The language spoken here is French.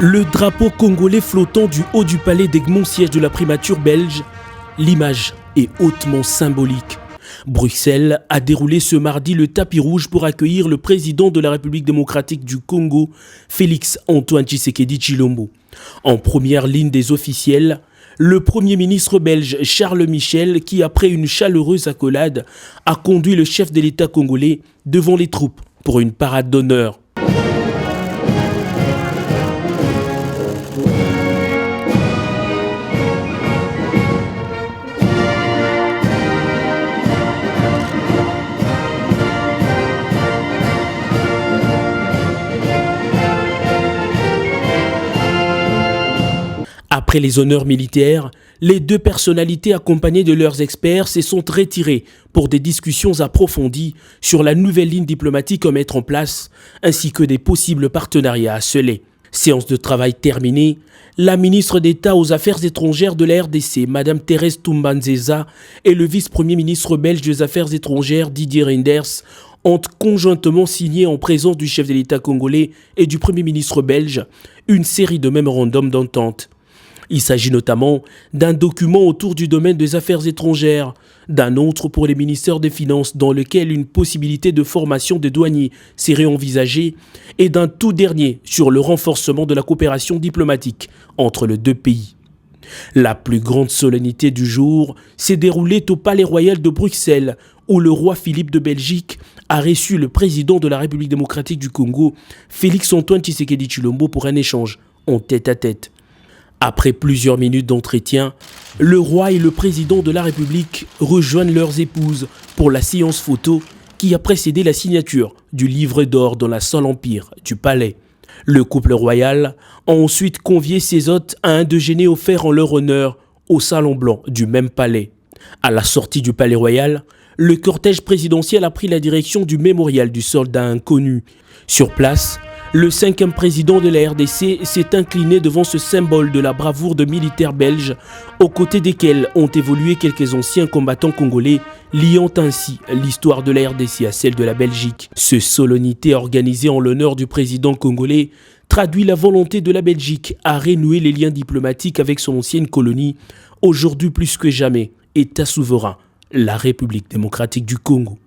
Le drapeau congolais flottant du haut du palais d'Egmont, siège de la primature belge, l'image est hautement symbolique. Bruxelles a déroulé ce mardi le tapis rouge pour accueillir le président de la République démocratique du Congo, Félix Antoine Tshisekedi Tshilombo. En première ligne des officiels, le Premier ministre belge Charles Michel, qui après une chaleureuse accolade, a conduit le chef de l'État congolais devant les troupes pour une parade d'honneur. Après les honneurs militaires, les deux personnalités accompagnées de leurs experts se sont retirées pour des discussions approfondies sur la nouvelle ligne diplomatique à mettre en place, ainsi que des possibles partenariats à sceller. Séance de travail terminée, la ministre d'État aux Affaires étrangères de la RDC, Mme Thérèse Toumba-Nzeza, et le vice-premier ministre belge des Affaires étrangères, Didier Reynders, ont conjointement signé en présence du chef de l'État congolais et du Premier ministre belge une série de mémorandums d'entente. Il s'agit notamment d'un document autour du domaine des affaires étrangères, d'un autre pour les ministères des Finances dans lequel une possibilité de formation des douaniers serait envisagée et d'un tout dernier sur le renforcement de la coopération diplomatique entre les deux pays. La plus grande solennité du jour s'est déroulée au Palais Royal de Bruxelles où le roi Philippe de Belgique a reçu le président de la République démocratique du Congo, Félix Antoine Tshisekedi Tshilombo, pour un échange en tête-à-tête. Après plusieurs minutes d'entretien, le roi et le président de la République rejoignent leurs épouses pour la séance photo qui a précédé la signature du livre d'or dans la salle Empire du palais. Le couple royal a ensuite convié ses hôtes à un déjeuner offert en leur honneur au salon blanc du même palais. À la sortie du palais royal, le cortège présidentiel a pris la direction du mémorial du soldat inconnu. Sur place, le 5e président de la RDC s'est incliné devant ce symbole de la bravoure de militaires belges, aux côtés desquels ont évolué quelques anciens combattants congolais, liant ainsi l'histoire de la RDC à celle de la Belgique. Ce solennité organisée en l'honneur du président congolais traduit la volonté de la Belgique à renouer les liens diplomatiques avec son ancienne colonie, aujourd'hui plus que jamais État souverain, la République démocratique du Congo.